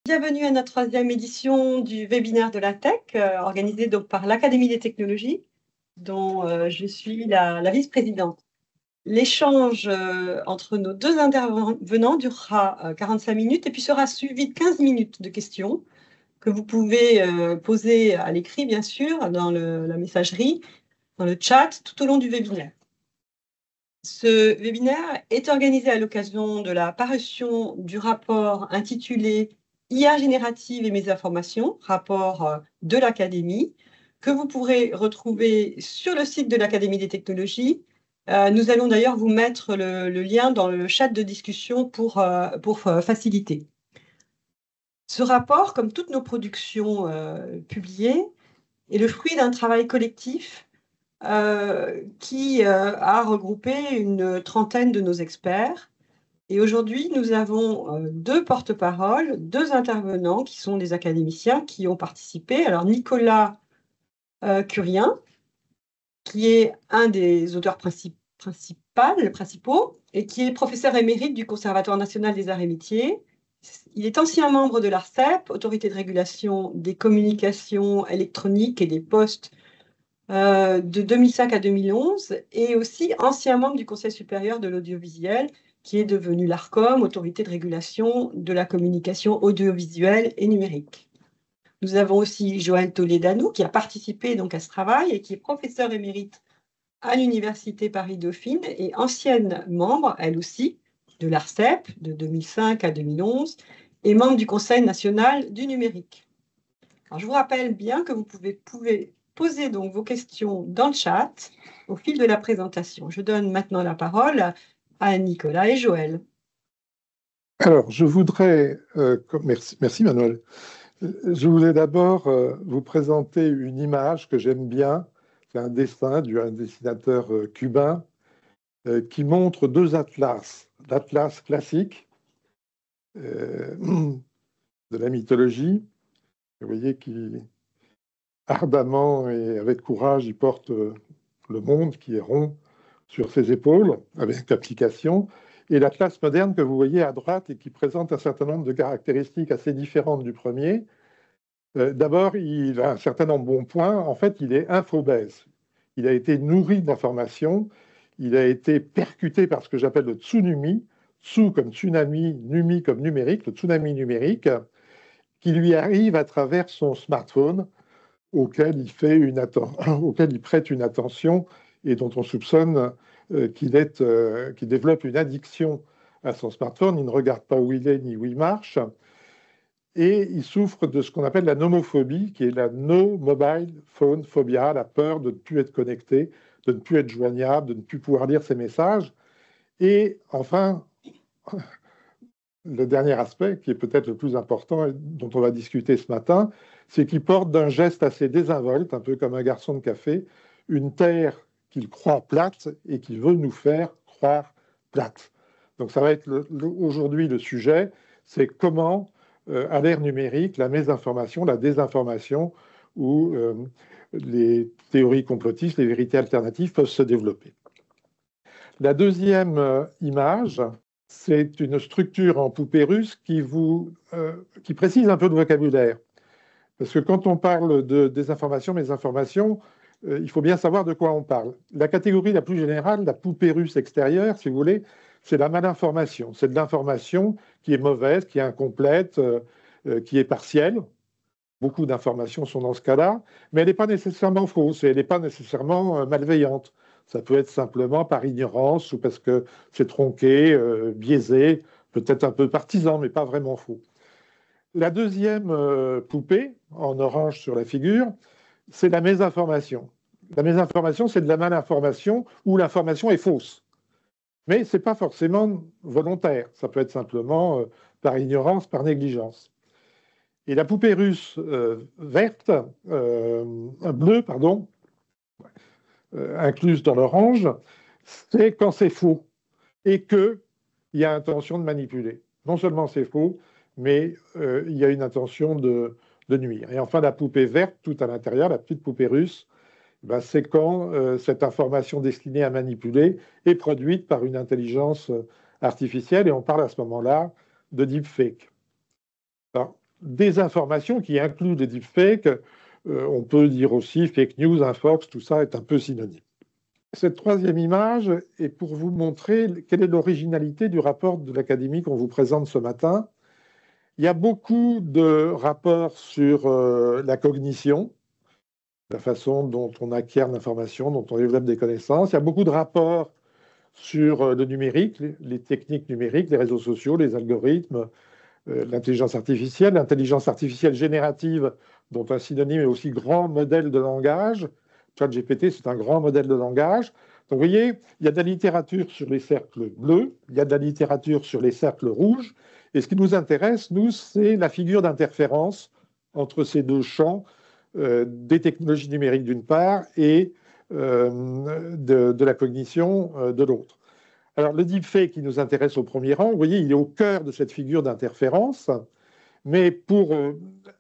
Bienvenue à notre troisième édition du webinaire de la Tech, organisé donc par l'Académie des technologies, dont je suis la vice-présidente. L'échange entre nos deux intervenants durera 45 minutes et puis sera suivi de 15 minutes de questions que vous pouvez poser à l'écrit, bien sûr, dans la messagerie, dans le chat, tout au long du webinaire. Ce webinaire est organisé à l'occasion de la parution du rapport intitulé IA générative et mes informations, rapport de l'Académie, que vous pourrez retrouver sur le site de l'Académie des technologies. Nous allons d'ailleurs vous mettre le lien dans le chat de discussion pour faciliter. Ce rapport, comme toutes nos productions publiées, est le fruit d'un travail collectif qui a regroupé une trentaine de nos experts. Et aujourd'hui, nous avons deux porte-paroles, deux intervenants qui sont des académiciens qui ont participé. Alors, Nicolas Curien, qui est un des auteurs principaux et qui est professeur émérite du Conservatoire national des arts et métiers. Il est ancien membre de l'ARCEP, Autorité de régulation des communications électroniques et des postes, de 2005 à 2011, et aussi ancien membre du Conseil supérieur de l'audiovisuel, qui est devenu l'ARCOM, Autorité de régulation de la communication audiovisuelle et numérique. Nous avons aussi Joëlle Toledano, qui a participé donc à ce travail et qui est professeure émérite à l'Université Paris-Dauphine et ancienne membre, elle aussi, de l'ARCEP de 2005 à 2011 et membre du Conseil national du numérique. Alors, je vous rappelle bien que vous pouvez poser donc vos questions dans le chat au fil de la présentation. Je donne maintenant la parole à Nicolas et Joëlle. Alors, je voudrais, merci Manuel, je voulais d'abord vous présenter une image que j'aime bien. C'est un dessin d'un dessinateur cubain qui montre deux atlas. L'atlas classique de la mythologie, vous voyez, qui ardemment et avec courage, il porte le monde qui est rond sur ses épaules, avec application, et l'atlas moderne que vous voyez à droite et qui présente un certain nombre de caractéristiques assez différentes du premier. D'abord, il a un certain nombre de bons points. En fait, il est infobèse. Il a été nourri d'informations. Il a été percuté par ce que j'appelle le tsunami. Tsu comme tsunami, numi comme numérique, le tsunami numérique, qui lui arrive à travers son smartphone, auquel il prête une attention et dont on soupçonne qu'il développe une addiction à son smartphone. Il ne regarde pas où il est ni où il marche. Et il souffre de ce qu'on appelle la nomophobie, qui est la no mobile phone phobia, la peur de ne plus être connecté, de ne plus être joignable, de ne plus pouvoir lire ses messages. Et enfin, le dernier aspect, qui est peut-être le plus important et dont on va discuter ce matin, c'est qu'il porte d'un geste assez désinvolte, un peu comme un garçon de café, une terre qu'il croit plate et qui veut nous faire croire plate. Donc ça va être aujourd'hui le sujet, c'est comment, à l'ère numérique, la mésinformation, la désinformation ou les théories complotistes, les vérités alternatives peuvent se développer. La deuxième image, c'est une structure en poupée russe qui précise un peu le vocabulaire. Parce que quand on parle de désinformation, mésinformation, il faut bien savoir de quoi on parle. La catégorie la plus générale, la poupée russe extérieure, si vous voulez, c'est la malinformation. C'est de l'information qui est mauvaise, qui est incomplète, qui est partielle. Beaucoup d'informations sont dans ce cas-là, mais elle n'est pas nécessairement fausse et elle n'est pas nécessairement malveillante. Ça peut être simplement par ignorance ou parce que c'est tronqué, biaisé, peut-être un peu partisan, mais pas vraiment faux. La deuxième poupée, en orange sur la figure, c'est la mésinformation. La mésinformation, c'est de la malinformation où l'information est fausse. Mais ce n'est pas forcément volontaire. Ça peut être simplement par ignorance, par négligence. Et la poupée russe bleue, pardon, incluse dans l'orange, c'est quand c'est faux et qu'il y a intention de manipuler. Non seulement c'est faux, mais il y a une intention de nuire. Et enfin, la poupée verte, tout à l'intérieur, la petite poupée russe, Ben, c'est quand cette information destinée à manipuler est produite par une intelligence artificielle, et on parle à ce moment-là de deepfake. Alors, des informations qui incluent des deepfakes, on peut dire aussi fake news, infox, tout ça est un peu synonyme. Cette troisième image est pour vous montrer quelle est l'originalité du rapport de l'Académie qu'on vous présente ce matin. Il y a beaucoup de rapports sur la cognition, la façon dont on acquiert l'information, dont on développe des connaissances. Il y a beaucoup de rapports sur le numérique, les techniques numériques, les réseaux sociaux, les algorithmes, l'intelligence artificielle générative, dont un synonyme est aussi grand modèle de langage. ChatGPT, c'est un grand modèle de langage. Donc, vous voyez, il y a de la littérature sur les cercles bleus, il y a de la littérature sur les cercles rouges, et ce qui nous intéresse, nous, c'est la figure d'interférence entre ces deux champs des technologies numériques d'une part et de la cognition de l'autre. Alors, le deepfake qui nous intéresse au premier rang, vous voyez, il est au cœur de cette figure d'interférence, mais pour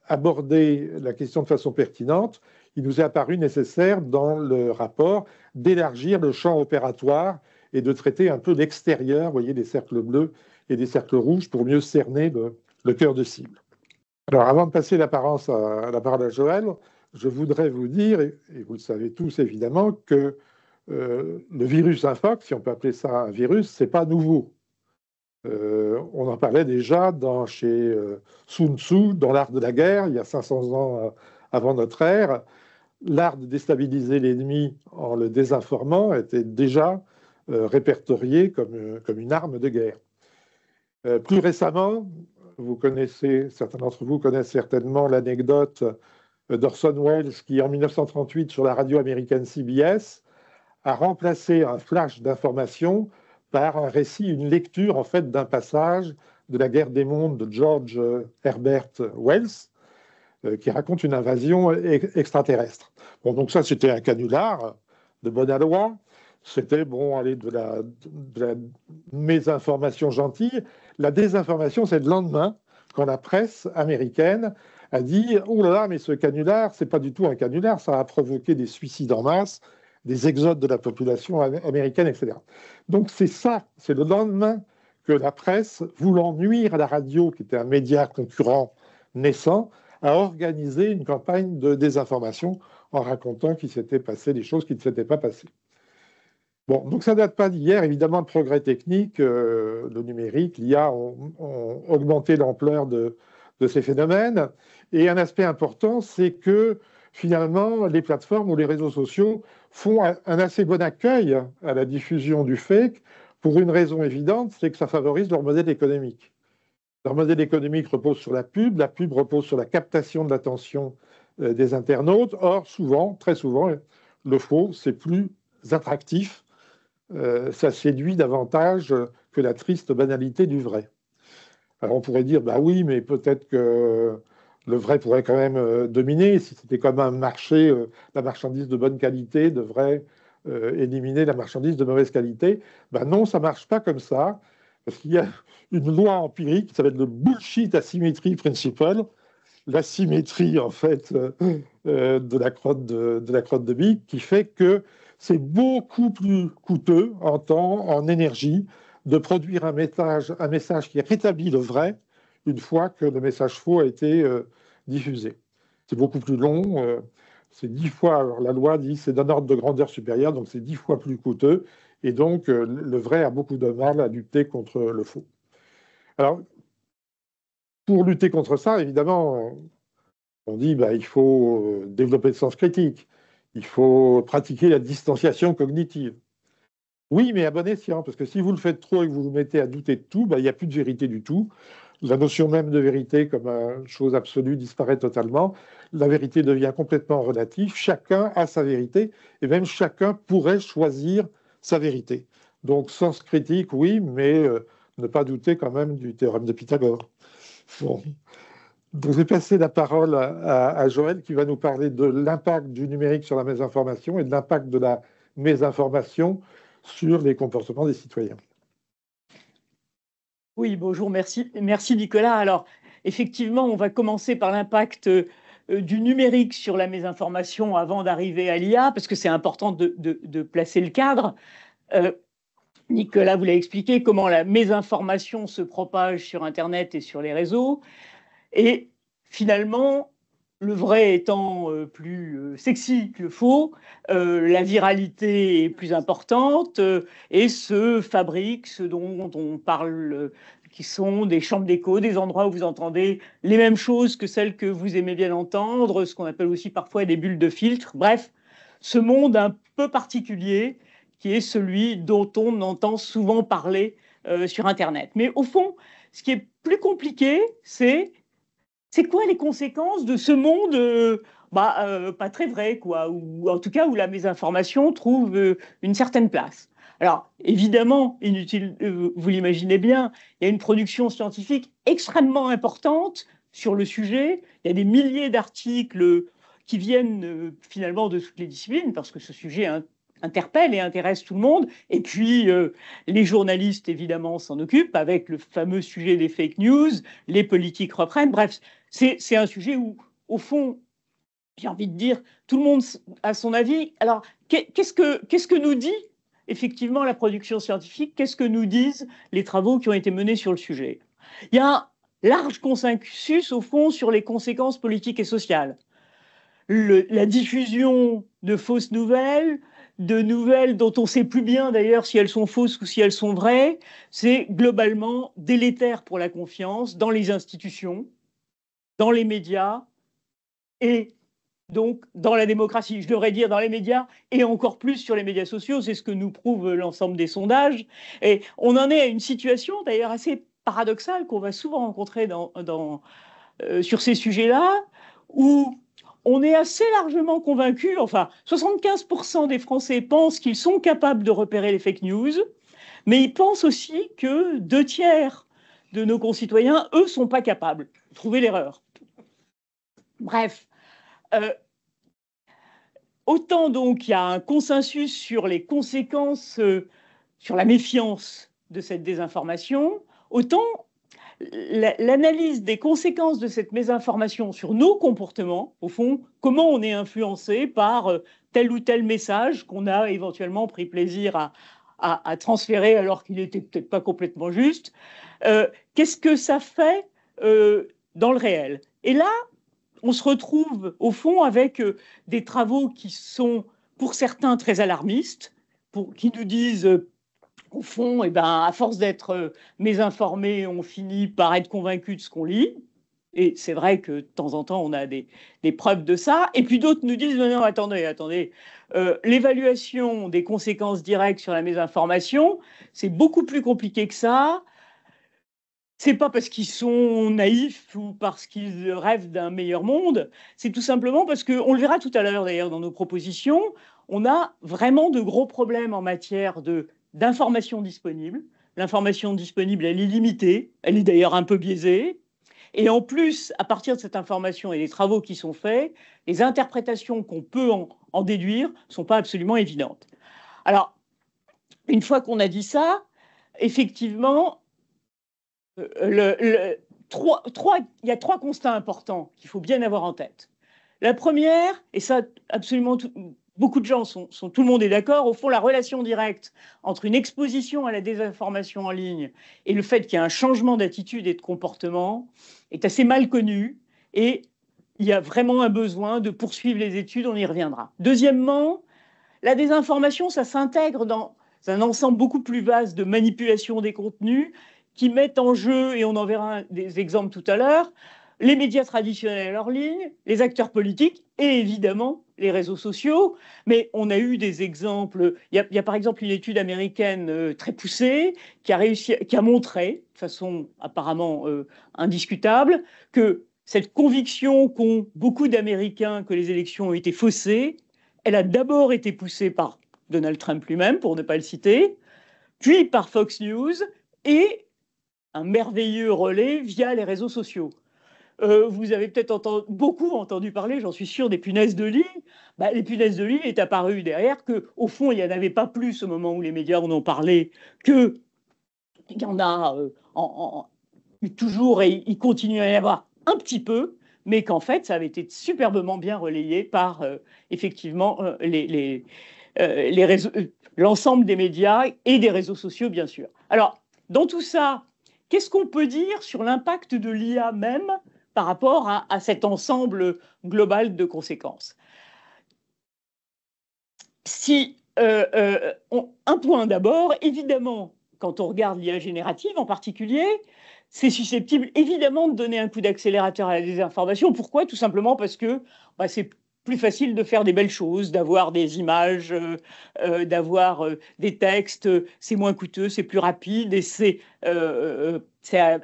aborder la question de façon pertinente, il nous est apparu nécessaire dans le rapport d'élargir le champ opératoire et de traiter un peu l'extérieur, vous voyez, des cercles bleus et des cercles rouges pour mieux cerner le cœur de cible. Alors, avant de passer la parole à Joël, je voudrais vous dire, et vous le savez tous évidemment, que le virus infox, si on peut appeler ça un virus, c'est pas nouveau. On en parlait déjà chez Sun Tzu, dans l'art de la guerre, il y a 500 ans avant notre ère. L'art de déstabiliser l'ennemi en le désinformant était déjà répertorié comme une arme de guerre. Plus récemment, certains d'entre vous connaissent certainement l'anecdote d'Orson Welles qui, en 1938, sur la radio américaine CBS, a remplacé un flash d'information par un récit, une lecture en fait d'un passage de La guerre des mondes de George Herbert Wells, qui raconte une invasion extraterrestre. Bon, donc ça, c'était un canular de bonne aloi. C'était, bon, allez, de la mésinformation gentille. La désinformation, c'est le lendemain, quand la presse américaine a dit « Oh là là, mais ce canular, c'est pas du tout un canular, ça a provoqué des suicides en masse, des exodes de la population américaine, etc. » Donc c'est ça, c'est le lendemain que la presse, voulant nuire à la radio, qui était un média concurrent naissant, a organisé une campagne de désinformation en racontant qu'il s'était passé des choses qui ne s'étaient pas passées. Bon, donc ça ne date pas d'hier. Évidemment, le progrès technique, le numérique, l'IA ont augmenté l'ampleur de ces phénomènes. Et un aspect important, c'est que finalement, les plateformes ou les réseaux sociaux font un assez bon accueil à la diffusion du fake pour une raison évidente, c'est que ça favorise leur modèle économique. Leur modèle économique repose sur la pub repose sur la captation de l'attention des internautes. Or, souvent, très souvent, le faux, c'est plus attractif, ça séduit davantage que la triste banalité du vrai. Alors on pourrait dire, bah oui, mais peut-être que le vrai pourrait quand même dominer. Si c'était comme un marché, la marchandise de bonne qualité devrait éliminer la marchandise de mauvaise qualité. Ben non, ça ne marche pas comme ça, parce qu'il y a une loi empirique qui s'appelle le bullshit asymmetry principle, l'asymétrie en fait de la crotte de Bic, qui fait que c'est beaucoup plus coûteux en temps, en énergie, de produire un message qui rétablit le vrai une fois que le message faux a été diffusé. C'est beaucoup plus long, c'est 10 fois, alors la loi dit c'est d'un ordre de grandeur supérieur, donc c'est 10 fois plus coûteux, et donc le vrai a beaucoup de mal à lutter contre le faux. Alors, pour lutter contre ça, évidemment, on dit bah, il faut développer le sens critique, il faut pratiquer la distanciation cognitive. Oui, mais à bon escient, parce que si vous le faites trop et que vous vous mettez à douter de tout, bah, il n'y a plus de vérité du tout. La notion même de vérité comme chose absolue disparaît totalement. La vérité devient complètement relative. Chacun a sa vérité et même chacun pourrait choisir sa vérité. Donc, sens critique, oui, mais ne pas douter quand même du théorème de Pythagore. Bon. Donc, je vais passer la parole à Joël qui va nous parler de l'impact du numérique sur la mésinformation et de l'impact de la mésinformation sur les comportements des citoyens. Oui, bonjour, merci Nicolas. Alors, effectivement, on va commencer par l'impact du numérique sur la mésinformation avant d'arriver à l'IA, parce que c'est important de placer le cadre. Nicolas vous l'a expliqué, comment la mésinformation se propage sur Internet et sur les réseaux. Et finalement, le vrai étant plus sexy que le faux, la viralité est plus importante et se fabrique ce dont on parle, qui sont des chambres d'écho, des endroits où vous entendez les mêmes choses que celles que vous aimez bien entendre, ce qu'on appelle aussi parfois des bulles de filtre. Bref, ce monde un peu particulier qui est celui dont on entend souvent parler sur Internet. Mais au fond, ce qui est plus compliqué, c'est quoi les conséquences de ce monde pas très vrai, quoi, ou en tout cas où la mésinformation trouve une certaine place. Alors, évidemment, inutile, vous l'imaginez bien, il y a une production scientifique extrêmement importante sur le sujet. Il y a des milliers d'articles qui viennent finalement de toutes les disciplines, parce que ce sujet interpelle et intéresse tout le monde. Et puis, les journalistes, évidemment, s'en occupent avec le fameux sujet des fake news. Les politiques reprennent. Bref, c'est un sujet où, au fond, j'ai envie de dire, tout le monde a son avis. Alors, qu'est-ce que nous dit effectivement la production scientifique? Qu'est-ce que nous disent les travaux qui ont été menés sur le sujet? Il y a un large consensus, au fond, sur les conséquences politiques et sociales. La diffusion de fausses nouvelles, de nouvelles dont on ne sait plus bien d'ailleurs si elles sont fausses ou si elles sont vraies, c'est globalement délétère pour la confiance dans les institutions, dans les médias et donc dans la démocratie. Je devrais dire dans les médias et encore plus sur les médias sociaux, c'est ce que nous prouve l'ensemble des sondages. Et on en est à une situation d'ailleurs assez paradoxale qu'on va souvent rencontrer sur ces sujets-là, où on est assez largement convaincu, enfin 75% des Français pensent qu'ils sont capables de repérer les fake news, mais ils pensent aussi que 2 tiers de nos concitoyens, eux, ne sont pas capables de trouver l'erreur. Bref, autant donc il y a un consensus sur les conséquences, sur la méfiance de cette désinformation, autant l'analyse des conséquences de cette mésinformation sur nos comportements, au fond, comment on est influencé par tel ou tel message qu'on a éventuellement pris plaisir à transférer alors qu'il n'était peut-être pas complètement juste, qu'est-ce que ça fait dans le réel? Et là, on se retrouve au fond avec des travaux qui sont pour certains très alarmistes, qui nous disent au fond, à force d'être mésinformés, on finit par être convaincu de ce qu'on lit. Et c'est vrai que de temps en temps, on a des preuves de ça. Et puis d'autres nous disent, non, attendez, l'évaluation des conséquences directes sur la mésinformation, c'est beaucoup plus compliqué que ça. C'est pas parce qu'ils sont naïfs ou parce qu'ils rêvent d'un meilleur monde, c'est tout simplement parce que, on le verra tout à l'heure d'ailleurs dans nos propositions, on a vraiment de gros problèmes en matière d'information disponible. L'information disponible, elle est limitée, elle est d'ailleurs un peu biaisée. Et en plus, à partir de cette information et des travaux qui sont faits, les interprétations qu'on peut en déduire ne sont pas absolument évidentes. Alors, une fois qu'on a dit ça, effectivement, il y a 3 constats importants qu'il faut bien avoir en tête. La première, et ça, absolument beaucoup de gens tout le monde est d'accord, au fond, la relation directe entre une exposition à la désinformation en ligne et le fait qu'il y a un changement d'attitude et de comportement est assez mal connue et il y a vraiment un besoin de poursuivre les études, on y reviendra. Deuxièmement, la désinformation, ça s'intègre dans un ensemble beaucoup plus vaste de manipulation des contenus qui mettent en jeu, et on en verra des exemples tout à l'heure, les médias traditionnels hors ligne, les acteurs politiques et évidemment les réseaux sociaux. Mais on a eu des exemples. Il y a par exemple une étude américaine très poussée qui a montré, de façon apparemment indiscutable, que cette conviction qu'ont beaucoup d'Américains que les élections ont été faussées, elle a d'abord été poussée par Donald Trump lui-même, pour ne pas le citer, puis par Fox News et un merveilleux relais via les réseaux sociaux. Vous avez peut-être beaucoup entendu parler, j'en suis sûr, des punaises de lit. Les punaises de lit est apparu derrière qu'au fond, il n'y en avait pas plus au moment où les médias en ont parlé, qu'il y en a toujours et il continue à y avoir un petit peu, mais qu'en fait, ça avait été superbement bien relayé par, effectivement, l'ensemble des médias et des réseaux sociaux, bien sûr. Alors, dans tout ça, qu'est-ce qu'on peut dire sur l'impact de l'IA même par rapport à cet ensemble global de conséquences? Un point d'abord, évidemment, quand on regarde l'IA générative en particulier, c'est susceptible évidemment de donner un coup d'accélérateur à la désinformation. Pourquoi? Tout simplement parce que c'est plus facile de faire des belles choses, d'avoir des images, d'avoir des textes, c'est moins coûteux, c'est plus rapide et c'est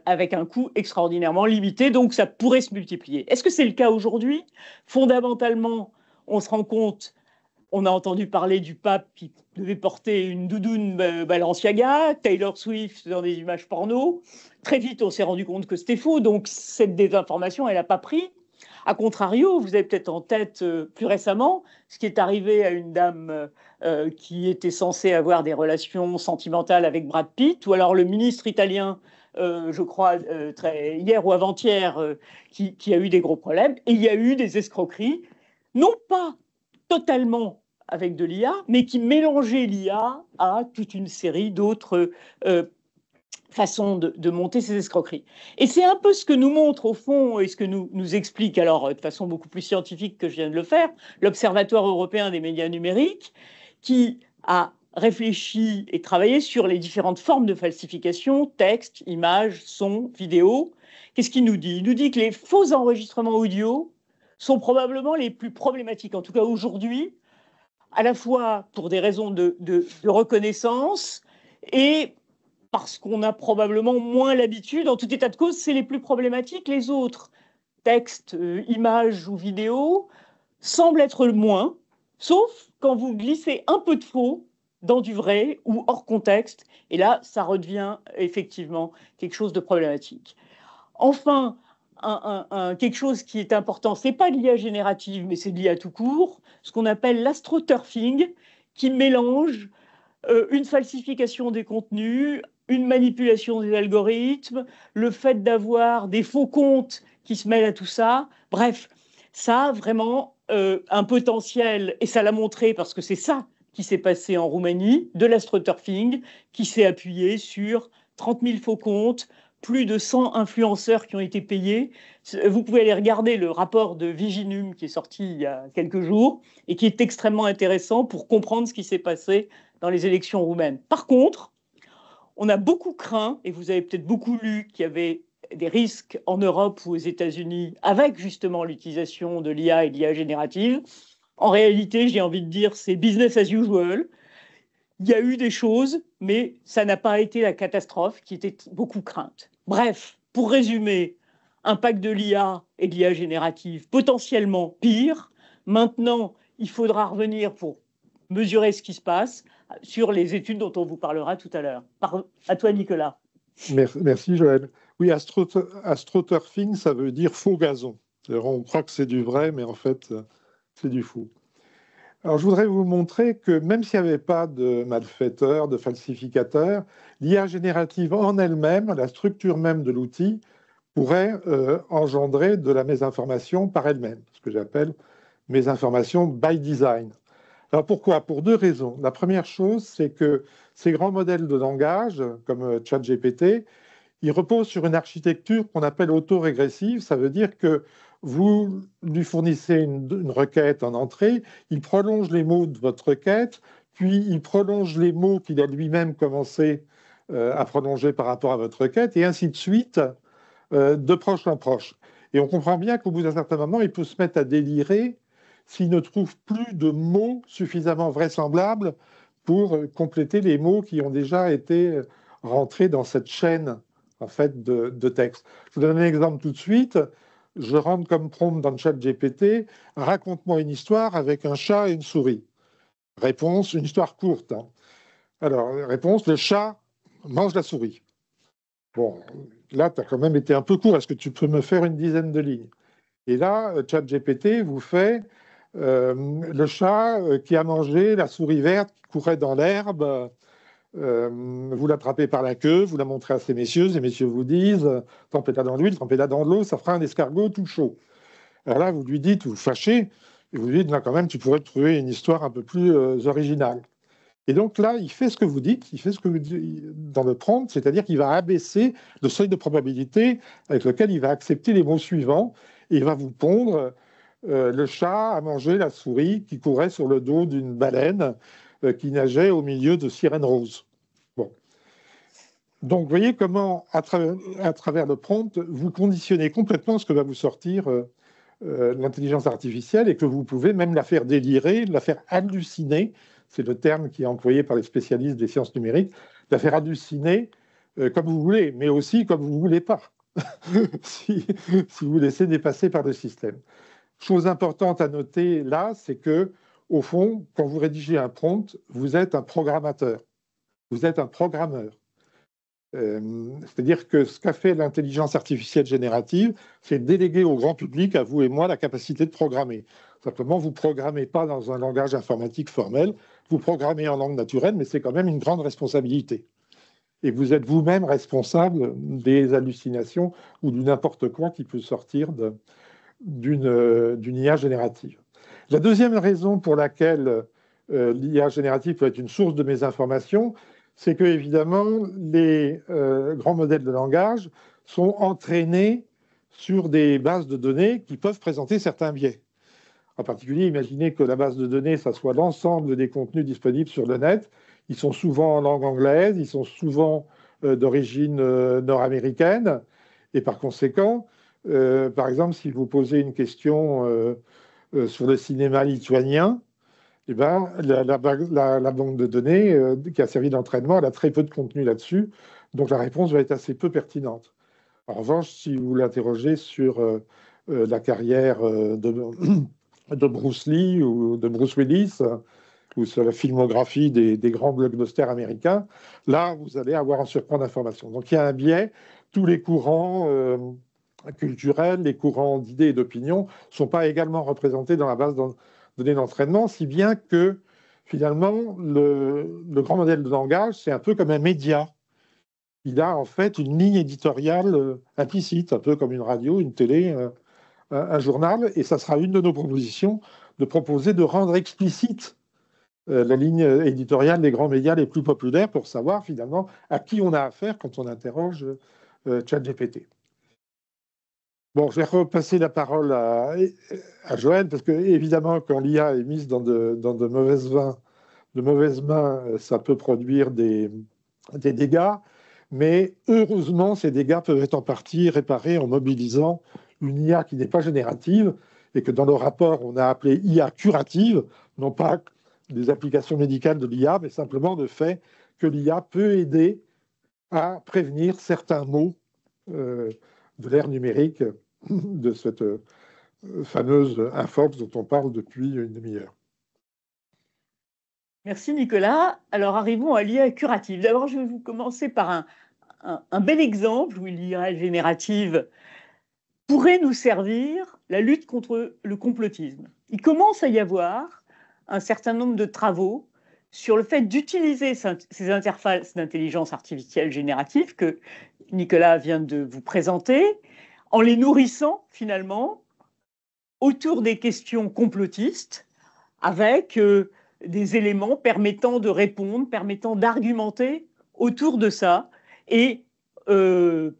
avec un coût extraordinairement limité, donc ça pourrait se multiplier. Est-ce que c'est le cas aujourd'hui? Fondamentalement, on se rend compte. On a entendu parler du pape qui devait porter une doudoune Balenciaga, Taylor Swift dans des images porno. Très vite, on s'est rendu compte que c'était faux, donc cette désinformation, elle n'a pas pris. A contrario, vous avez peut-être en tête plus récemment ce qui est arrivé à une dame qui était censée avoir des relations sentimentales avec Brad Pitt, ou alors le ministre italien, je crois, hier ou avant-hier, qui a eu des gros problèmes. Et il y a eu des escroqueries, non pas totalement avec de l'IA, mais qui mélangeait l'IA à toute une série d'autres façons de monter ces escroqueries. Et c'est un peu ce que nous montre au fond et ce que nous explique, alors de façon beaucoup plus scientifique que je viens de le faire, l'Observatoire européen des médias numériques, qui a réfléchi et travaillé sur les différentes formes de falsification, texte, images, son, vidéo. Qu'est-ce qu'il nous dit? Il nous dit que les faux enregistrements audio sont probablement les plus problématiques, en tout cas aujourd'hui, à la fois pour des raisons de reconnaissance et parce qu'on a probablement moins l'habitude. En tout état de cause, c'est les plus problématiques. Les autres, textes, images ou vidéos, semblent être le moins, sauf quand vous glissez un peu de faux dans du vrai ou hors contexte. Et là, ça redevient effectivement quelque chose de problématique. Enfin, quelque chose qui est important, ce n'est pas de l'IA générative, mais c'est de l'IA tout court, ce qu'on appelle l'astroturfing, qui mélange une falsification des contenus, une manipulation des algorithmes, le fait d'avoir des faux comptes qui se mêlent à tout ça. Bref, ça a vraiment un potentiel, et ça l'a montré parce que c'est ça qui s'est passé en Roumanie, de l'astroturfing, qui s'est appuyé sur 30 000 faux comptes, plus de 100 influenceurs qui ont été payés. Vous pouvez aller regarder le rapport de Viginum qui est sorti il y a quelques jours et qui est extrêmement intéressant pour comprendre ce qui s'est passé dans les élections roumaines. Par contre, on a beaucoup craint, et vous avez peut-être beaucoup lu qu'il y avait des risques en Europe ou aux États-Unis avec justement l'utilisation de l'IA et de l'IA générative. En réalité, j'ai envie de dire, c'est business as usual. Il y a eu des choses, mais ça n'a pas été la catastrophe qui était beaucoup crainte. Bref, pour résumer, impact de l'IA et de l'IA générative potentiellement pire. Maintenant, il faudra revenir pour mesurer ce qui se passe sur les études dont on vous parlera tout à l'heure. À toi, Nicolas. Merci, Joël. Oui, astroturfing, ça veut dire faux gazon. On croit que c'est du vrai, mais en fait, c'est du faux. Alors, je voudrais vous montrer que même s'il n'y avait pas de malfaiteurs, de falsificateurs, l'IA générative en elle-même, la structure même de l'outil, pourrait engendrer de la mésinformation par elle-même, ce que j'appelle mésinformation by design. Alors pourquoi? Pour deux raisons. La première chose, c'est que ces grands modèles de langage, comme ChatGPT, ils reposent sur une architecture qu'on appelle autorégressive. Ça veut dire que vous lui fournissez une requête en entrée, il prolonge les mots de votre requête, puis il prolonge les mots qu'il a lui-même commencé à prolonger par rapport à votre requête, et ainsi de suite, de proche en proche. Et on comprend bien qu'au bout d'un certain moment, il peut se mettre à délirer s'il ne trouve plus de mots suffisamment vraisemblables pour compléter les mots qui ont déjà été rentrés dans cette chaîne en fait, de texte. Je vous donne un exemple tout de suite. Je rentre comme prompt dans le chat GPT, raconte-moi une histoire avec un chat et une souris. Réponse, une histoire courte. Hein. Alors, réponse, le chat mange la souris. Bon, là, tu as quand même été un peu court. Est-ce que tu peux me faire une dizaine de lignes? Et là, ChatGPT vous fait le chat qui a mangé la souris verte qui courait dans l'herbe. Vous l'attrapez par la queue, vous la montrez à ces messieurs vous disent trempez-la dans l'huile, trempez-la dans l'eau, ça fera un escargot tout chaud. Alors là, vous lui dites, vous fâchez, et vous lui dites, non, quand même, tu pourrais trouver une histoire un peu plus originale. Et donc là, il fait ce que vous dites, il fait ce que vous dites dans le prompt, c'est-à-dire qu'il va abaisser le seuil de probabilité avec lequel il va accepter les mots suivants, et il va vous pondre le chat a mangé la souris qui courait sur le dos d'une baleine qui nageait au milieu de sirènes roses. Bon. Donc, vous voyez comment, à travers le prompt, vous conditionnez complètement ce que va vous sortir l'intelligence artificielle et que vous pouvez même la faire délirer, la faire halluciner, c'est le terme qui est employé par les spécialistes des sciences numériques, la faire halluciner comme vous voulez, mais aussi comme vous ne voulez pas, si vous vous laissez dépasser par le système. Chose importante à noter là, c'est que, au fond, quand vous rédigez un prompt, vous êtes un programmateur, vous êtes un programmeur. C'est-à-dire que ce qu'a fait l'intelligence artificielle générative, c'est déléguer au grand public, à vous et moi, la capacité de programmer. Simplement, vous ne programmez pas dans un langage informatique formel, vous programmez en langue naturelle, mais c'est quand même une grande responsabilité. Et vous êtes vous-même responsable des hallucinations ou de n'importe quoi qui peut sortir d'une IA générative. La deuxième raison pour laquelle l'IA générative peut être une source de mésinformation, c'est que, évidemment, les grands modèles de langage sont entraînés sur des bases de données qui peuvent présenter certains biais. En particulier, imaginez que la base de données, ça soit l'ensemble des contenus disponibles sur le net. Ils sont souvent en langue anglaise, ils sont souvent d'origine nord-américaine, et par conséquent, par exemple, si vous posez une question sur le cinéma lituanien, eh ben, la banque de données qui a servi d'entraînement, elle a très peu de contenu là-dessus, donc la réponse va être assez peu pertinente. En revanche, si vous l'interrogez sur la carrière de Bruce Lee ou de Bruce Willis, ou sur la filmographie des grands blockbusters américains, là, vous allez avoir un surcroît d'informations. Donc il y a un biais, tous les courants culturels, les courants d'idées et d'opinions ne sont pas également représentés dans la base de données d'entraînement, si bien que finalement, le grand modèle de langage, c'est un peu comme un média. Il a en fait une ligne éditoriale implicite, un peu comme une radio, une télé, un journal, et ça sera une de nos propositions de proposer de rendre explicite la ligne éditoriale des grands médias les plus populaires pour savoir finalement à qui on a affaire quand on interroge ChatGPT. Bon, je vais repasser la parole à Joël, parce que évidemment, quand l'IA est mise dans de mauvaises mains, ça peut produire des dégâts, mais heureusement, ces dégâts peuvent être en partie réparés en mobilisant une IA qui n'est pas générative et que dans le rapport, on a appelé IA curative, non pas des applications médicales de l'IA, mais simplement le fait que l'IA peut aider à prévenir certains maux de l'ère numérique, de cette fameuse Infox dont on parle depuis une demi-heure. Merci Nicolas. Alors arrivons à l'IA curative. D'abord, je vais vous commencer par un bel exemple où l'IA générative pourrait nous servir la lutte contre le complotisme. Il commence à y avoir un certain nombre de travaux sur le fait d'utiliser ces interfaces d'intelligence artificielle générative que Nicolas vient de vous présenter, en les nourrissant finalement autour des questions complotistes, avec des éléments permettant de répondre, permettant d'argumenter autour de ça. Et il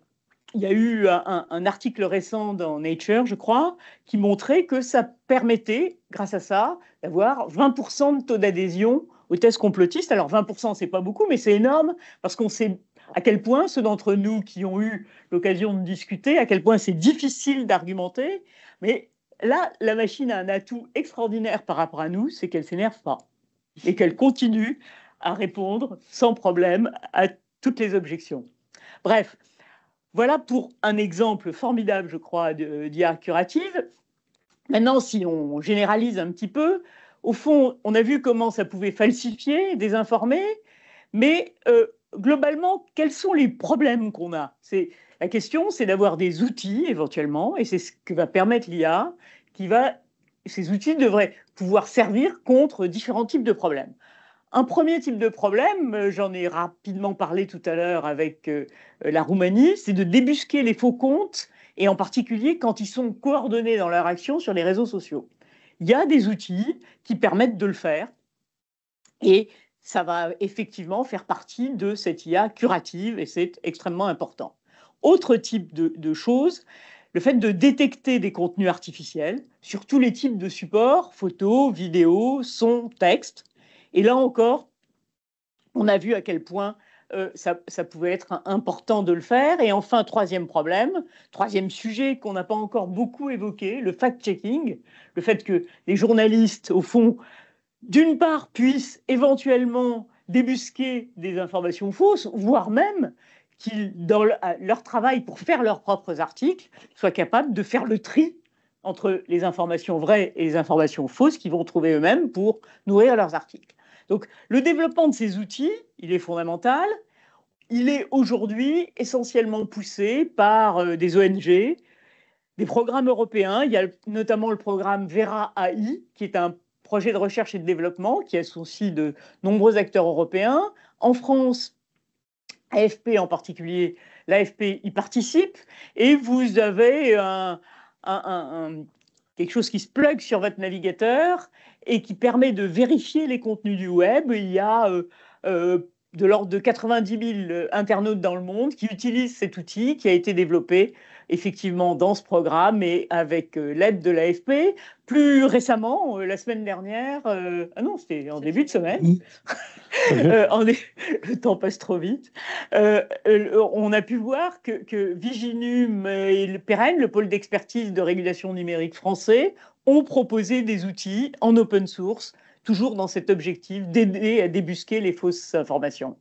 y a eu un article récent dans Nature, je crois, qui montrait que ça permettait, grâce à ça, d'avoir 20% de taux d'adhésion aux thèses complotistes. Alors 20%, c'est pas beaucoup, mais c'est énorme, parce qu'on sait à quel point, ceux d'entre nous qui ont eu l'occasion de discuter, à quel point c'est difficile d'argumenter. Mais là, la machine a un atout extraordinaire par rapport à nous, c'est qu'elle ne s'énerve pas et qu'elle continue à répondre sans problème à toutes les objections. Bref, voilà pour un exemple formidable, je crois, d'IA curative. Maintenant, si on généralise un petit peu, au fond, on a vu comment ça pouvait falsifier, désinformer, mais globalement, quels sont les problèmes qu'on a? La question, c'est d'avoir des outils, éventuellement, et c'est ce que va permettre l'IA, ces outils devraient pouvoir servir contre différents types de problèmes. Un premier type de problème, j'en ai rapidement parlé tout à l'heure avec la Roumanie, c'est de débusquer les faux comptes et en particulier quand ils sont coordonnés dans leur action sur les réseaux sociaux. Il y a des outils qui permettent de le faire, et ça va effectivement faire partie de cette IA curative, et c'est extrêmement important. Autre type de choses, le fait de détecter des contenus artificiels sur tous les types de supports, photos, vidéos, sons, textes. Et là encore, on a vu à quel point ça pouvait être important de le faire. Et enfin, troisième sujet qu'on n'a pas encore beaucoup évoqué, le fact-checking, le fait que les journalistes, au fond, d'une part, puissent éventuellement débusquer des informations fausses, voire même qu'ils, dans leur travail pour faire leurs propres articles, soient capables de faire le tri entre les informations vraies et les informations fausses qu'ils vont trouver eux-mêmes pour nourrir leurs articles. Donc, le développement de ces outils, il est fondamental. Il est aujourd'hui essentiellement poussé par des ONG, des programmes européens. Il y a notamment le programme Vera AI, qui est un projet de recherche et de développement qui associe de nombreux acteurs européens. En France, AFP en particulier, l'AFP y participe, et vous avez quelque chose qui se plug sur votre navigateur et qui permet de vérifier les contenus du web. Il y a de l'ordre de 90 000 internautes dans le monde qui utilisent cet outil qui a été développé effectivement dans ce programme et avec l'aide de l'AFP. Plus récemment, la semaine dernière, c'était en début de semaine, le temps passe trop vite, on a pu voir que Viginum et le PEREN, le pôle d'expertise de régulation numérique français, ont proposé des outils en open source, toujours dans cet objectif d'aider à débusquer les fausses informations.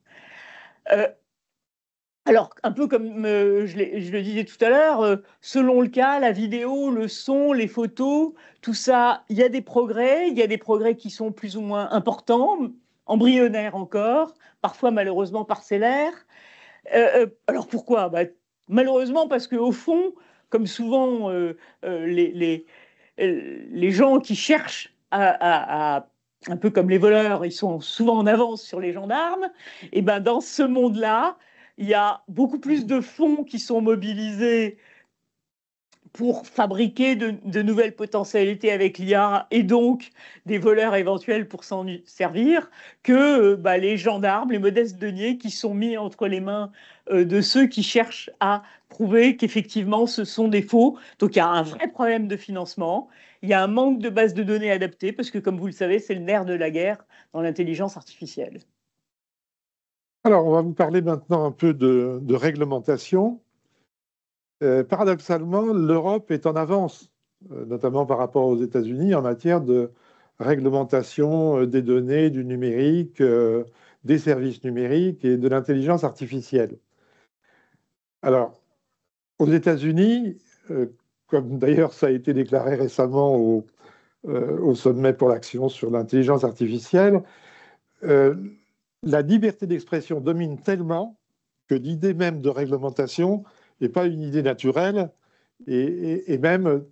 Alors, un peu comme je le disais tout à l'heure, selon le cas, la vidéo, le son, les photos, tout ça, il y a des progrès qui sont plus ou moins importants, embryonnaires encore, parfois malheureusement parcellaires. Alors pourquoi ? Malheureusement parce qu'au fond, comme souvent, les gens qui cherchent un peu comme les voleurs, ils sont souvent en avance sur les gendarmes, et dans ce monde-là, il y a beaucoup plus de fonds qui sont mobilisés pour fabriquer de nouvelles potentialités avec l'IA et donc des voleurs éventuels pour s'en servir que les gendarmes, les modestes deniers qui sont mis entre les mains de ceux qui cherchent à prouver qu'effectivement ce sont des faux. Donc il y a un vrai problème de financement, il y a un manque de bases de données adaptées parce que comme vous le savez, c'est le nerf de la guerre dans l'intelligence artificielle. Alors, on va vous parler maintenant un peu de réglementation. Paradoxalement, l'Europe est en avance, notamment par rapport aux États-Unis, en matière de réglementation des données, du numérique, des services numériques et de l'intelligence artificielle. Alors, aux États-Unis, comme d'ailleurs ça a été déclaré récemment au sommet pour l'action sur l'intelligence artificielle, la liberté d'expression domine tellement que l'idée même de réglementation n'est pas une idée naturelle et même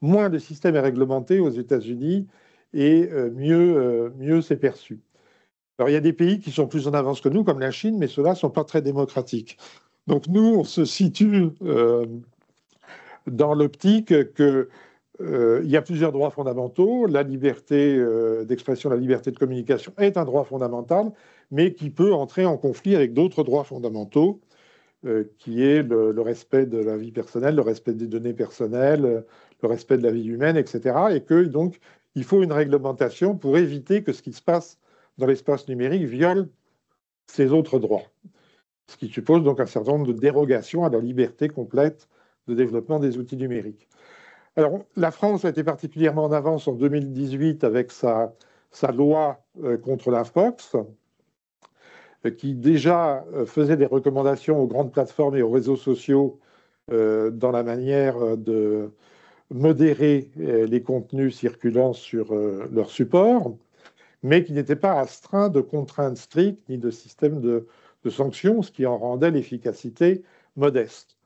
moins le système est réglementé aux États-Unis et mieux c'est perçu. Alors il y a des pays qui sont plus en avance que nous, comme la Chine, mais ceux-là ne sont pas très démocratiques. Donc nous, on se situe dans l'optique que il y a plusieurs droits fondamentaux. La liberté d'expression, la liberté de communication est un droit fondamental, mais qui peut entrer en conflit avec d'autres droits fondamentaux, qui est le respect de la vie personnelle, le respect des données personnelles, le respect de la vie humaine, etc. Et que donc, il faut une réglementation pour éviter que ce qui se passe dans l'espace numérique viole ces autres droits. Ce qui suppose donc un certain nombre de dérogations à la liberté complète de développement des outils numériques. Alors, la France a été particulièrement en avance en 2018 avec sa loi contre la Fox, qui déjà faisait des recommandations aux grandes plateformes et aux réseaux sociaux dans la manière de modérer les contenus circulant sur leur support, mais qui n'était pas astreint de contraintes strictes ni de système de sanctions, ce qui en rendait l'efficacité modeste.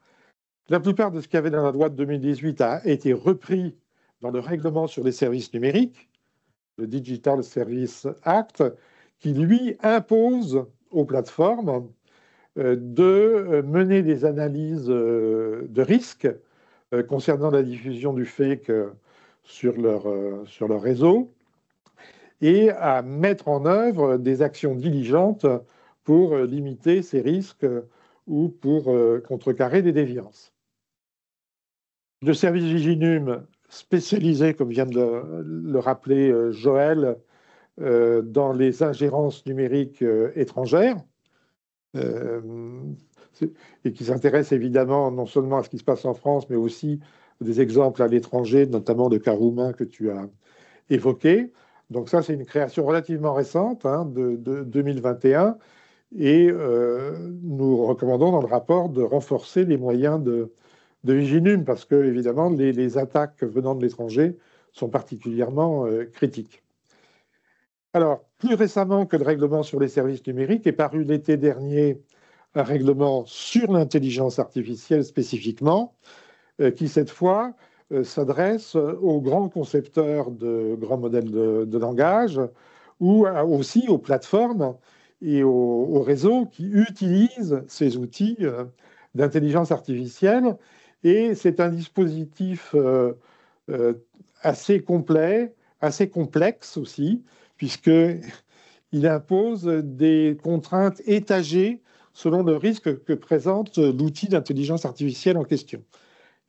La plupart de ce qu'il y avait dans la loi de 2018 a été repris dans le règlement sur les services numériques, le Digital Services Act, qui, lui, impose aux plateformes de mener des analyses de risque concernant la diffusion du fake sur leur réseau et à mettre en œuvre des actions diligentes pour limiter ces risques ou pour contrecarrer des déviances. Le service Viginum, spécialisé, comme vient de le rappeler Joël, dans les ingérences numériques étrangères, et qui s'intéresse évidemment non seulement à ce qui se passe en France, mais aussi des exemples à l'étranger, notamment de cas roumains que tu as évoqués. Donc ça, c'est une création relativement récente, de 2021, et nous recommandons dans le rapport de renforcer les moyens de Viginum, parce que, évidemment, les attaques venant de l'étranger sont particulièrement critiques. Alors, plus récemment que le règlement sur les services numériques, est paru l'été dernier un règlement sur l'intelligence artificielle spécifiquement, qui cette fois s'adresse aux grands concepteurs de grands modèles de langage ou aussi aux plateformes et aux réseaux qui utilisent ces outils d'intelligence artificielle. Et c'est un dispositif assez complet, assez complexe aussi, puisqu'il impose des contraintes étagées selon le risque que présente l'outil d'intelligence artificielle en question.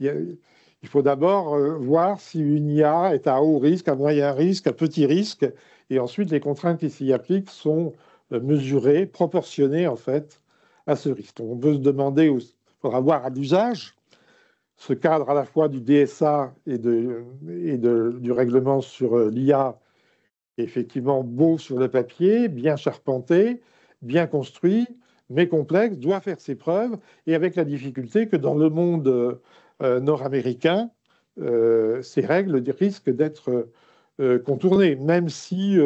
Il faut d'abord voir si une IA est à haut risque, à moyen risque, à petit risque, et ensuite les contraintes qui s'y appliquent sont mesurées, proportionnées en fait à ce risque. Donc on peut se demander, il faudra voir à l'usage ce cadre à la fois du DSA et du règlement sur l'IA, effectivement beau sur le papier, bien charpenté, bien construit, mais complexe, doit faire ses preuves, et avec la difficulté que dans le monde nord-américain, ces règles risquent d'être contournées, même si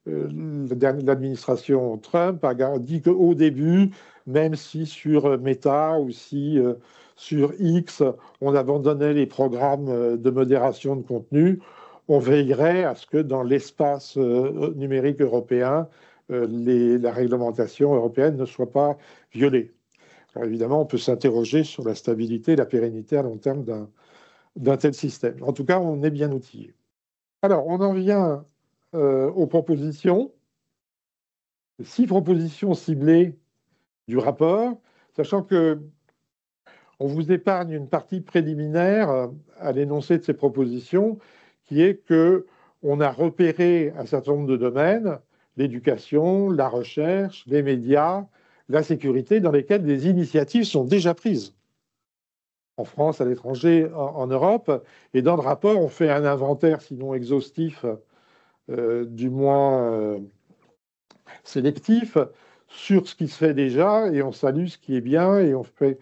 l'administration Trump a dit qu'au début, même si sur Meta ou si sur X, on abandonnait les programmes de modération de contenu, on veillerait à ce que dans l'espace numérique européen, la réglementation européenne ne soit pas violée. Alors évidemment, on peut s'interroger sur la stabilité et la pérennité à long terme d'un tel système. En tout cas, on est bien outillé. Alors, on en vient aux propositions. 6 propositions ciblées du rapport, sachant que on vous épargne une partie préliminaire à l'énoncé de ces propositions, qui est que on a repéré un certain nombre de domaines, l'éducation, la recherche, les médias, la sécurité, dans lesquels des initiatives sont déjà prises. En France, à l'étranger, en Europe. Et dans le rapport, on fait un inventaire, sinon exhaustif, du moins sélectif, sur ce qui se fait déjà, et on salue ce qui est bien, et on fait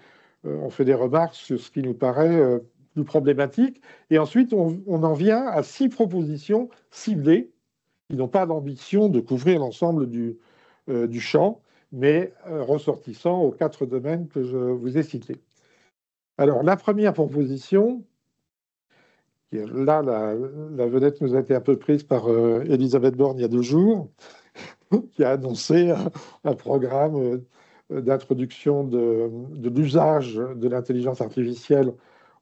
des remarques sur ce qui nous paraît plus problématique. Et ensuite, on en vient à 6 propositions ciblées, qui n'ont pas l'ambition de couvrir l'ensemble du champ, mais ressortissant aux 4 domaines que je vous ai cités. Alors, la première proposition, là, la vedette nous a été un peu prise par Elisabeth Borne il y a 2 jours, qui a annoncé un programme d'introduction de l'usage de l'intelligence artificielle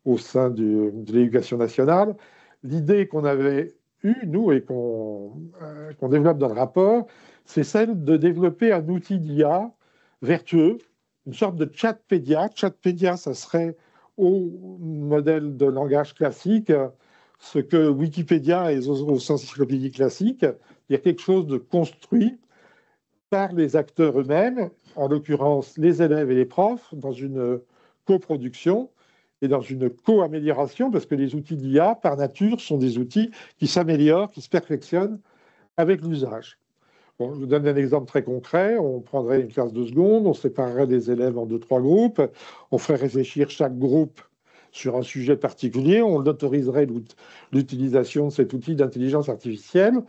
au sein de l'éducation nationale. L'idée qu'on avait eue, nous, et qu'on développe dans le rapport, c'est celle de développer un outil d'IA vertueux, une sorte de Chatpedia. Chatpedia, ça serait au modèle de langage classique, ce que Wikipédia est aux encyclopédies classiques. Il y a quelque chose de construit par les acteurs eux-mêmes, en l'occurrence les élèves et les profs, dans une coproduction et dans une co-amélioration, parce que les outils d'IA, par nature, sont des outils qui s'améliorent, qui se perfectionnent avec l'usage. Bon, je vous donne un exemple très concret. On prendrait une classe de seconde, on séparerait les élèves en 2-3 groupes, on ferait réfléchir chaque groupe sur un sujet particulier, on autoriserait l'utilisation de cet outil d'intelligence artificielle,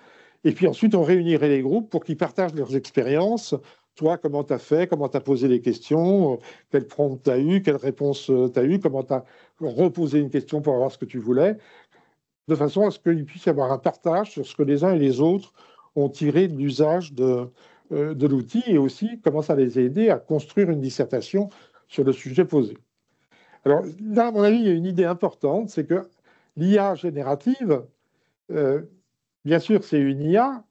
et puis ensuite on réunirait les groupes pour qu'ils partagent leurs expériences. Toi, comment tu as fait, comment tu as posé les questions, quel prompt tu as eu, quelle réponse tu as eu, comment tu as reposé une question pour avoir ce que tu voulais, de façon à ce qu'il puisse y avoir un partage sur ce que les uns et les autres ont tiré de l'usage de de l'outil et aussi commence à les aider à construire une dissertation sur le sujet posé. Alors là, à mon avis, il y a une idée importante, c'est que l'IA générative, bien sûr, c'est une IA,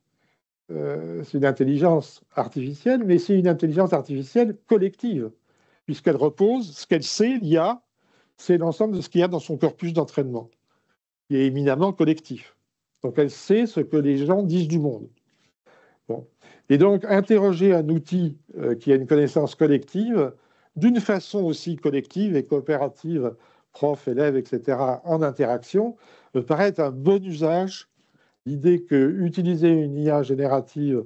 c'est une intelligence artificielle, mais c'est une intelligence artificielle collective, puisqu'elle repose, ce qu'elle sait, l'IA, c'est l'ensemble de ce qu'il y a dans son corpus d'entraînement, qui est éminemment collectif. Donc elle sait ce que les gens disent du monde. Bon. Et donc interroger un outil qui a une connaissance collective, d'une façon aussi collective et coopérative, prof, élève, etc., en interaction, me paraît être un bon usage. L'idée qu'utiliser une IA générative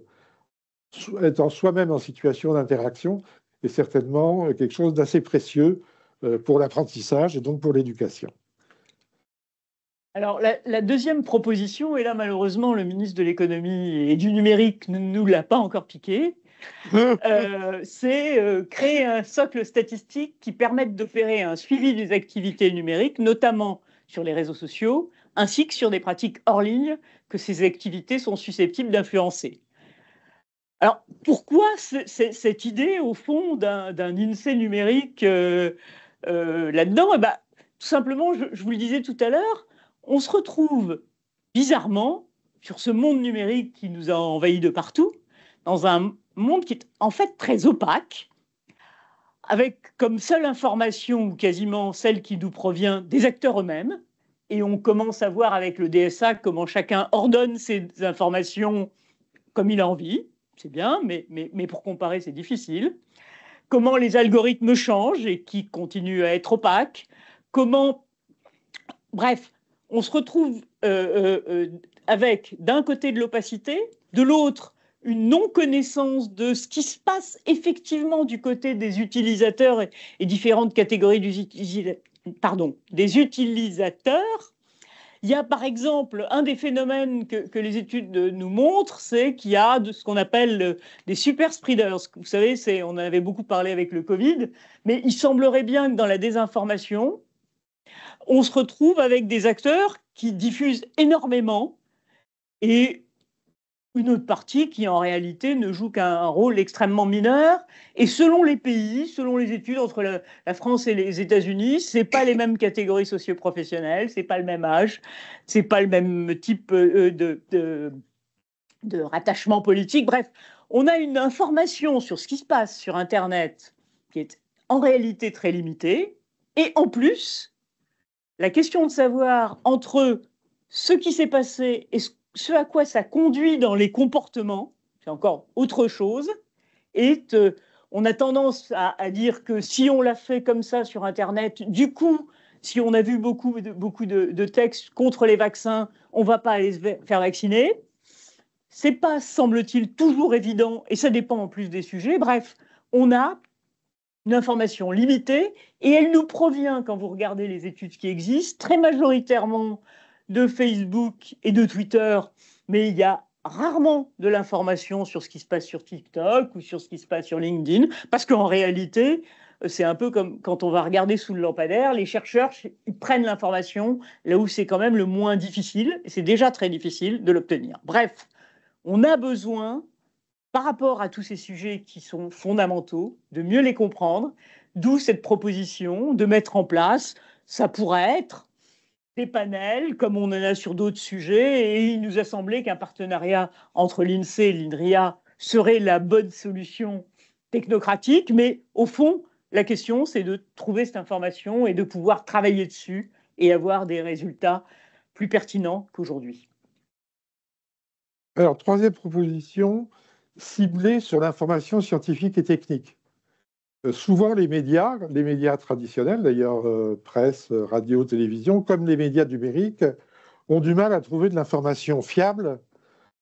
étant soi-même en situation d'interaction est certainement quelque chose d'assez précieux pour l'apprentissage et donc pour l'éducation. Alors, la deuxième proposition, et là, malheureusement, le ministre de l'économie et du numérique ne nous l'a pas encore piqué, c'est créer un socle statistique qui permette d'opérer un suivi des activités numériques, notamment sur les réseaux sociaux, ainsi que sur des pratiques hors ligne que ces activités sont susceptibles d'influencer. Alors, pourquoi cette idée, au fond, d'un INSEE numérique là-dedans? Eh ben, tout simplement, je vous le disais tout à l'heure, on se retrouve bizarrement sur ce monde numérique qui nous a envahis de partout, dans un monde qui est en fait très opaque, avec comme seule information, ou quasiment celle qui nous provient des acteurs eux-mêmes. Et on commence à voir avec le DSA comment chacun ordonne ses informations comme il a envie. C'est bien, mais pour comparer, c'est difficile. Comment les algorithmes changent et qui continuent à être opaques. Bref, on se retrouve avec d'un côté de l'opacité, de l'autre une non-connaissance de ce qui se passe effectivement du côté des utilisateurs et différentes catégories des utilisateurs. Il y a par exemple un des phénomènes que les études nous montrent, c'est qu'il y a ce qu'on appelle des super spreaders. Vous savez, on en avait beaucoup parlé avec le Covid, mais il semblerait bien que dans la désinformation, on se retrouve avec des acteurs qui diffusent énormément et une autre partie qui, en réalité, ne joue qu'un rôle extrêmement mineur. Et selon les pays, selon les études entre la France et les États-Unis, ce n'est pas les mêmes catégories socio-professionnelles, ce n'est pas le même âge, ce n'est pas le même type de rattachement politique. Bref, on a une information sur ce qui se passe sur Internet qui est en réalité très limitée. Et en plus, la question de savoir entre ce qui s'est passé et ce à quoi ça conduit dans les comportements, c'est encore autre chose. Et on a tendance à dire que si on l'a fait comme ça sur Internet, du coup, si on a vu beaucoup de textes contre les vaccins, on ne va pas aller se faire vacciner. Ce n'est pas, semble-t-il, toujours évident, et ça dépend en plus des sujets. Bref, on a une information limitée, et elle nous provient, quand vous regardez les études qui existent, très majoritairement de Facebook et de Twitter, mais il y a rarement de l'information sur ce qui se passe sur TikTok ou sur ce qui se passe sur LinkedIn, parce qu'en réalité, c'est un peu comme quand on va regarder sous le lampadaire, les chercheurs ils prennent l'information là où c'est quand même le moins difficile, et c'est déjà très difficile de l'obtenir. Bref, on a besoin, par rapport à tous ces sujets qui sont fondamentaux, de mieux les comprendre, d'où cette proposition de mettre en place, ça pourrait être des panels, comme on en a sur d'autres sujets, et il nous a semblé qu'un partenariat entre l'INSEE et l'INRIA serait la bonne solution technocratique, mais au fond, la question, c'est de trouver cette information et de pouvoir travailler dessus et avoir des résultats plus pertinents qu'aujourd'hui. Alors, troisième proposition, ciblée sur l'information scientifique et technique. Souvent, les médias traditionnels, d'ailleurs, presse, radio, télévision, comme les médias numériques, ont du mal à trouver de l'information fiable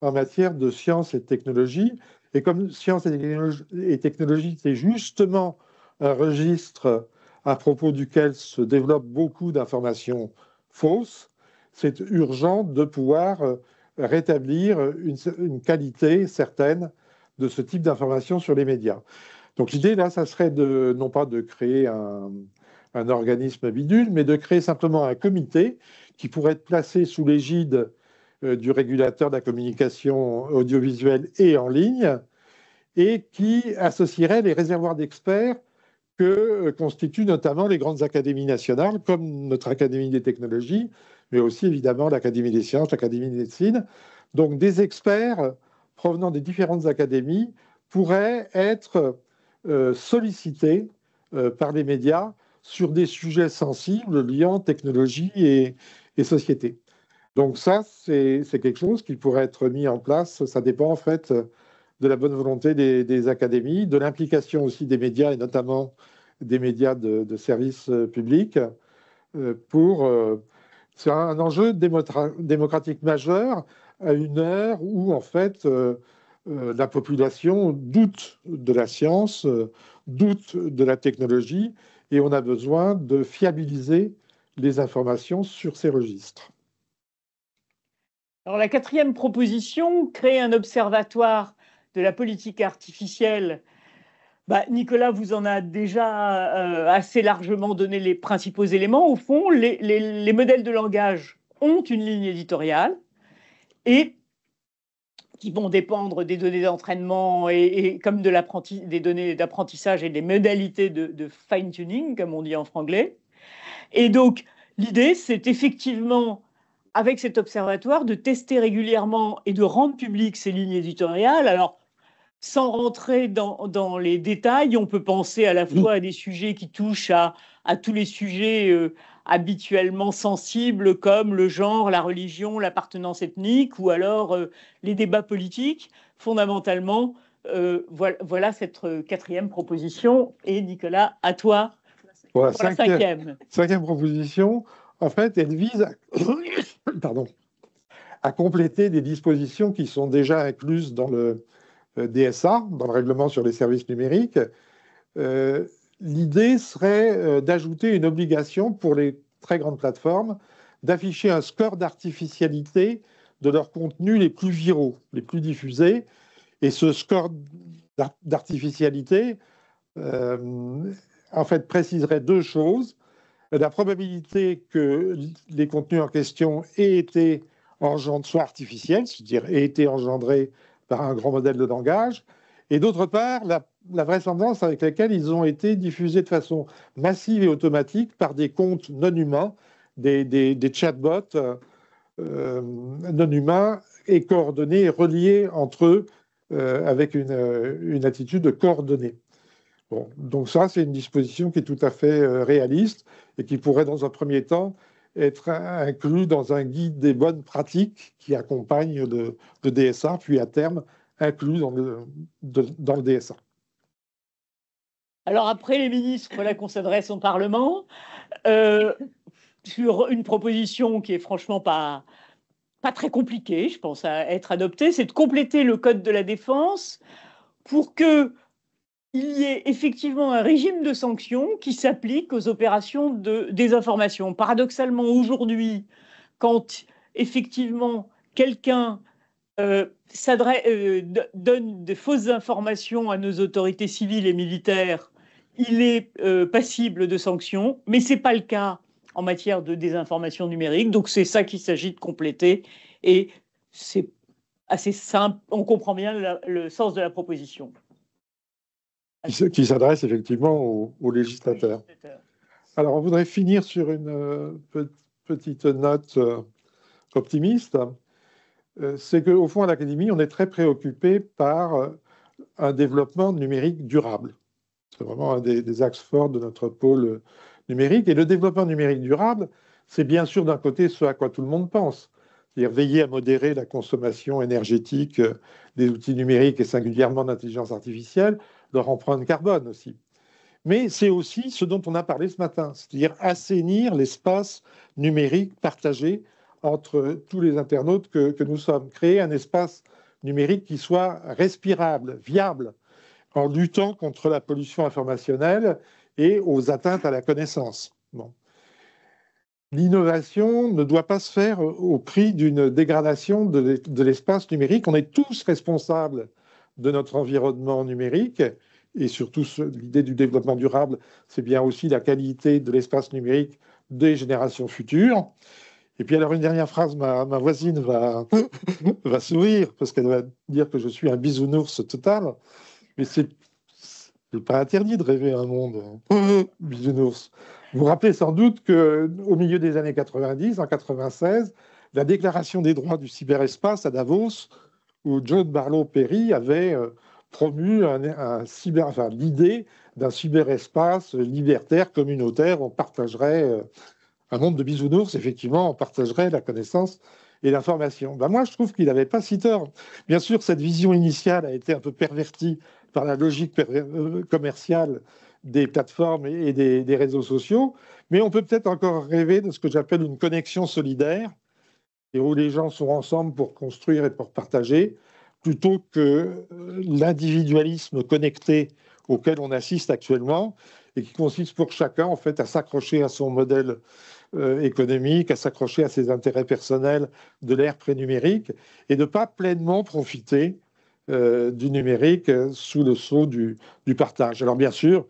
en matière de sciences et de technologie. Et comme sciences et technologie, c'est justement un registre à propos duquel se développent beaucoup d'informations fausses, c'est urgent de pouvoir rétablir une qualité certaine de ce type d'information sur les médias. Donc l'idée, là, ça serait non pas de créer un organisme bidule, mais de créer simplement un comité qui pourrait être placé sous l'égide du régulateur de la communication audiovisuelle et en ligne, et qui associerait les réservoirs d'experts que constituent notamment les grandes académies nationales, comme notre Académie des technologies, mais aussi évidemment l'Académie des sciences, l'Académie de médecine. Donc des experts provenant des différentes académies pourraient être sollicités par les médias sur des sujets sensibles liant technologie et société. Donc ça, c'est quelque chose qui pourrait être mis en place. Ça dépend en fait de la bonne volonté des académies, de l'implication aussi des médias, et notamment des médias de service public, c'est un enjeu démocratique majeur à une heure où, en fait, la population doute de la science, doute de la technologie, et on a besoin de fiabiliser les informations sur ces registres. Alors, la quatrième proposition, créer un observatoire de la politique artificielle. Nicolas vous en a déjà assez largement donné les principaux éléments. Au fond, les modèles de langage ont une ligne éditoriale et qui vont dépendre des données d'entraînement et comme des données d'apprentissage et des modalités de fine-tuning, comme on dit en franglais. Et donc, l'idée, c'est effectivement, avec cet observatoire, de tester régulièrement et de rendre publiques ces lignes éditoriales. Alors, sans rentrer dans les détails, on peut penser à la fois à des sujets qui touchent à tous les sujets habituellement sensibles comme le genre, la religion, l'appartenance ethnique ou alors les débats politiques. Fondamentalement, voilà cette quatrième proposition. Et Nicolas, à toi pour la cinquième. Cinquième proposition, en fait, elle vise à compléter des dispositions qui sont déjà incluses dans le DSA, dans le règlement sur les services numériques. L'idée serait d'ajouter une obligation pour les très grandes plateformes d'afficher un score d'artificialité de leurs contenus les plus viraux, les plus diffusés. Et ce score d'artificialité, en fait, préciserait deux choses. La probabilité que les contenus en question aient été soient artificiels, c'est-à-dire aient été engendrés par un grand modèle de langage, et d'autre part, la vraisemblance avec laquelle ils ont été diffusés de façon massive et automatique par des comptes non humains, des chatbots non humains et coordonnés et reliés entre eux avec une attitude coordonnée. Bon, donc ça, c'est une disposition qui est tout à fait réaliste et qui pourrait, dans un premier temps, être inclus dans un guide des bonnes pratiques qui accompagne le DSA, puis à terme inclus dans le DSA. Alors après les ministres, voilà qu'on s'adresse au Parlement sur une proposition qui est franchement pas très compliquée, je pense, à être adoptée, c'est de compléter le Code de la défense pour qu'il y ait effectivement un régime de sanctions qui s'applique aux opérations de désinformation. Paradoxalement, aujourd'hui, quand effectivement quelqu'un donne de fausses informations à nos autorités civiles et militaires, il est passible de sanctions, mais ce n'est pas le cas en matière de désinformation numérique. Donc c'est ça qu'il s'agit de compléter et c'est assez simple, on comprend bien le sens de la proposition. Qui s'adresse effectivement aux législateurs. Alors on voudrait finir sur une petite note optimiste. C'est qu'au fond, à l'Académie, on est très préoccupé par un développement numérique durable. C'est vraiment un des axes forts de notre pôle numérique. Et le développement numérique durable, c'est bien sûr d'un côté ce à quoi tout le monde pense, c'est-à-dire veiller à modérer la consommation énergétique des outils numériques et singulièrement d'intelligence artificielle, leur empreinte carbone aussi. Mais c'est aussi ce dont on a parlé ce matin, c'est-à-dire assainir l'espace numérique partagé entre tous les internautes que nous sommes, créer un espace numérique qui soit respirable, viable, en luttant contre la pollution informationnelle et aux atteintes à la connaissance. Bon. L'innovation ne doit pas se faire au prix d'une dégradation de l'espace numérique. On est tous responsables de notre environnement numérique et surtout l'idée du développement durable, c'est bien aussi la qualité de l'espace numérique des générations futures. Et puis alors une dernière phrase, ma voisine va sourire parce qu'elle va dire que je suis un bisounours total. Mais c'est pas interdit de rêver un monde bisounours. Vous vous rappelez sans doute qu'au milieu des années 90, en 96, la Déclaration des droits du cyberespace à Davos, où John Barlow-Perry avait promu l'idée d'un cyberespace libertaire, communautaire. On partagerait un monde de bisounours, effectivement, on partagerait la connaissance et l'information. Ben moi, je trouve qu'il n'avait pas si tort. Bien sûr, cette vision initiale a été un peu pervertie par la logique commerciale des plateformes et des réseaux sociaux, mais on peut peut-être encore rêver de ce que j'appelle une connexion solidaire, et où les gens sont ensemble pour construire et pour partager, plutôt que l'individualisme connecté auquel on assiste actuellement, et qui consiste pour chacun, en fait, à s'accrocher à son modèle économique, à s'accrocher à ses intérêts personnels de l'ère pré-numérique, et de ne pas pleinement profiter du numérique sous le sceau du partage. Alors bien sûr,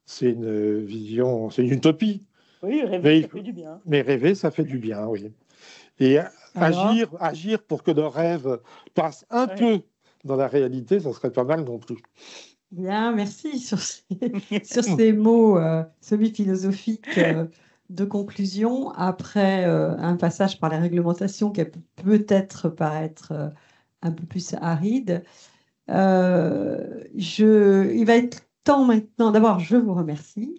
c'est une vision, c'est une utopie. Oui, rêver, ça fait du bien. Mais rêver, ça fait du bien, oui. Et agir pour que nos rêves passent un peu dans la réalité, ça serait pas mal non plus. Bien, merci sur ces mots semi-philosophiques de conclusion. Après un passage par les réglementations qui peut peut-être paraître un peu plus aride, il va être temps maintenant. D'abord, je vous remercie.